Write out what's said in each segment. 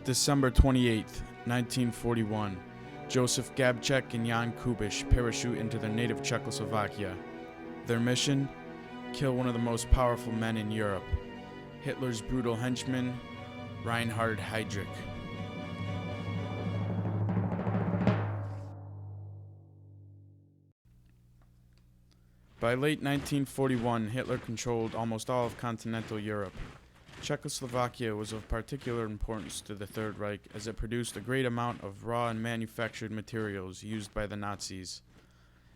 December 28th, 1941, Joseph Gabček and Jan Kubiš parachute into their native Czechoslovakia. Their mission? Kill one of the most powerful men in Europe, Hitler's brutal henchman, Reinhard Heydrich. By late 1941, Hitler controlled almost all of continental Europe. Czechoslovakia was of particular importance to the Third Reich as it produced a great amount of raw and manufactured materials used by the Nazis.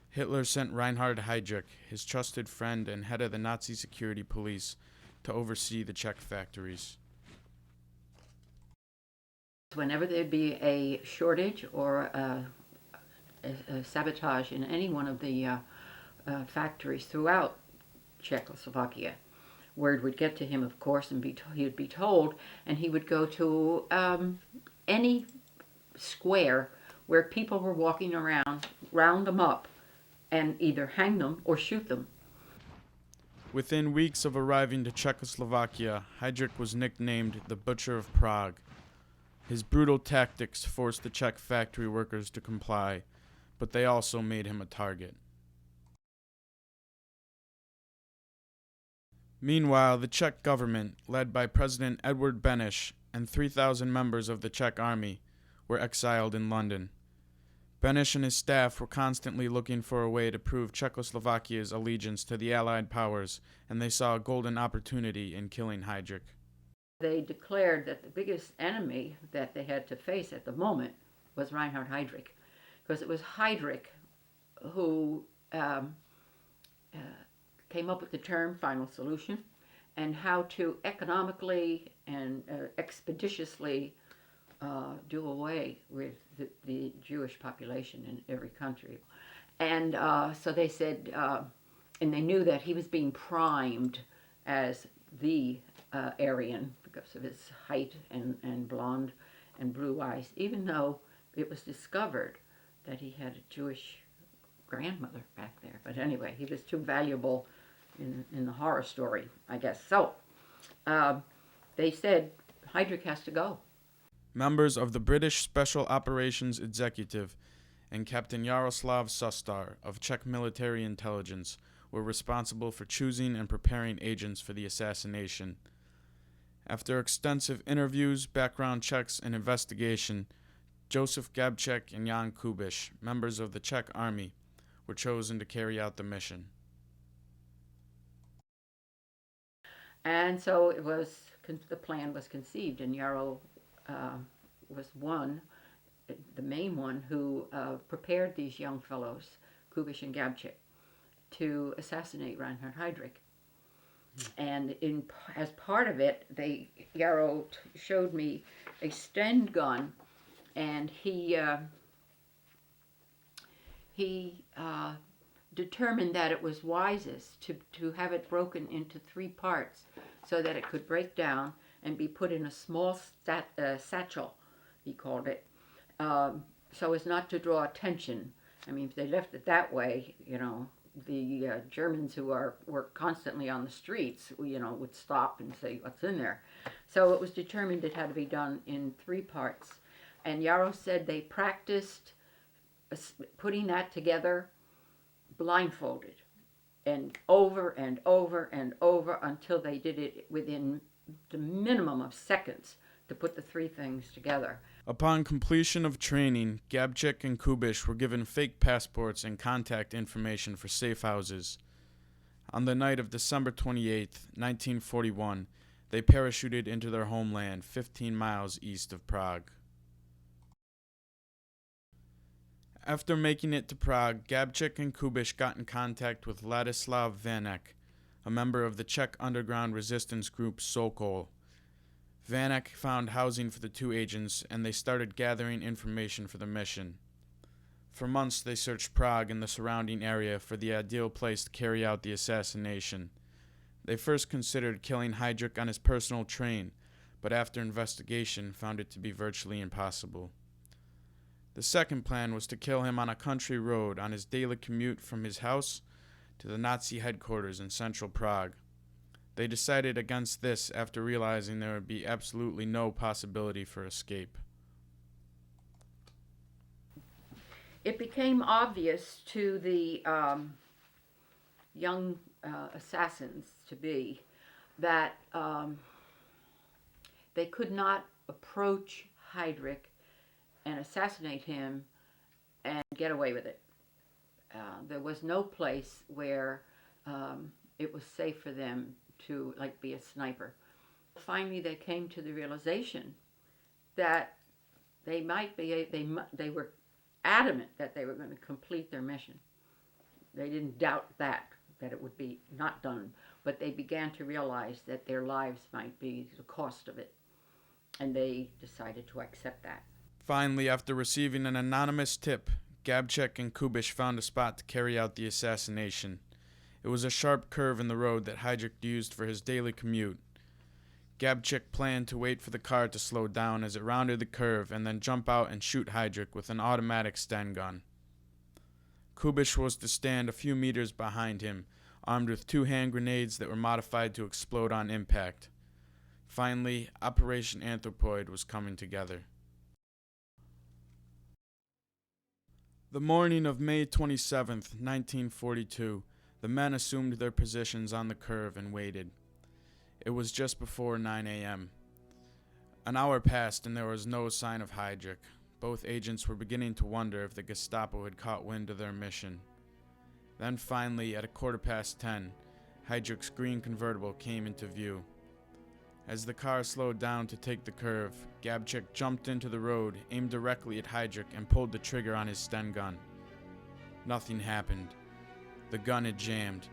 Hitler sent Reinhard Heydrich, his trusted friend and head of the Nazi security police, to oversee the Czech factories. Whenever there'd be a shortage or a sabotage in any one of the factories throughout Czechoslovakia, word would get to him, of course, and he would be told, and he would go to any square where people were walking around, round them up, and either hang them or shoot them. Within weeks of arriving to Czechoslovakia, Heydrich was nicknamed the Butcher of Prague. His brutal tactics forced the Czech factory workers to comply, but they also made him a target. Meanwhile, the Czech government, led by President Edvard Beneš and 3,000 members of the Czech army, were exiled in London. Beneš and his staff were constantly looking for a way to prove Czechoslovakia's allegiance to the Allied powers, and they saw a golden opportunity in killing Heydrich. They declared that the biggest enemy that they had to face at the moment was Reinhard Heydrich, because it was Heydrich who came up with the term final solution and how to economically and expeditiously do away with the Jewish population in every country. And so they said, and they knew that he was being primed as the Aryan because of his height and blonde and blue eyes, even though it was discovered that he had a Jewish grandmother back there. But anyway, he was too valuable in the horror story, I guess. So they said Heydrich has to go. Members of the British Special Operations Executive and Captain Jaroslav Sustar of Czech military intelligence were responsible for choosing and preparing agents for the assassination. After extensive interviews, background checks, and investigation, Joseph Gabček and Jan Kubiš, members of the Czech army, were chosen to carry out the mission. And so it was, the plan was conceived, and Yarrow was the main one who prepared these young fellows, Kubiš and Gabček, to assassinate Reinhard Heydrich. And as part of it, Yarrow showed me a Sten gun, and he determined that it was wisest to have it broken into 3 parts so that it could break down and be put in a small satchel, he called it, so as not to draw attention. I mean, if they left it that way, the Germans who were constantly on the streets, would stop and say, what's in there? So it was determined it had to be done in 3 parts. And Yarrow said they practiced putting that together blindfolded, and over and over and over until they did it within the minimum of seconds to put the 3 things together. Upon completion of training, Gabček and Kubiš were given fake passports and contact information for safe houses. On the night of December 28, 1941, they parachuted into their homeland 15 miles east of Prague. After making it to Prague, Gabček and Kubiš got in contact with Ladislav Vanek, a member of the Czech underground resistance group Sokol. Vanek found housing for the 2 agents, and they started gathering information for the mission. For months, they searched Prague and the surrounding area for the ideal place to carry out the assassination. They first considered killing Heydrich on his personal train, but after investigation found it to be virtually impossible. The second plan was to kill him on a country road on his daily commute from his house to the Nazi headquarters in central Prague. They decided against this after realizing there would be absolutely no possibility for escape. It became obvious to the young assassins to be that they could not approach Heydrich and assassinate him and get away with it. There was no place where it was safe for them to be a sniper. Finally, they came to the realization that they were adamant that they were going to complete their mission. They didn't doubt that it would be not done, but they began to realize that their lives might be the cost of it, and they decided to accept that. Finally, after receiving an anonymous tip, Gabček and Kubiš found a spot to carry out the assassination. It was a sharp curve in the road that Heydrich used for his daily commute. Gabček planned to wait for the car to slow down as it rounded the curve and then jump out and shoot Heydrich with an automatic Sten gun. Kubiš was to stand a few meters behind him, armed with 2 hand grenades that were modified to explode on impact. Finally, Operation Anthropoid was coming together. The morning of May 27th, 1942, the men assumed their positions on the curve and waited. It was just before 9 a.m. An hour passed and there was no sign of Heydrich. Both agents were beginning to wonder if the Gestapo had caught wind of their mission. Then finally, at 10:15, Heydrich's green convertible came into view. As the car slowed down to take the curve, Gabček jumped into the road, aimed directly at Heydrich, and pulled the trigger on his Sten gun. Nothing happened. The gun had jammed,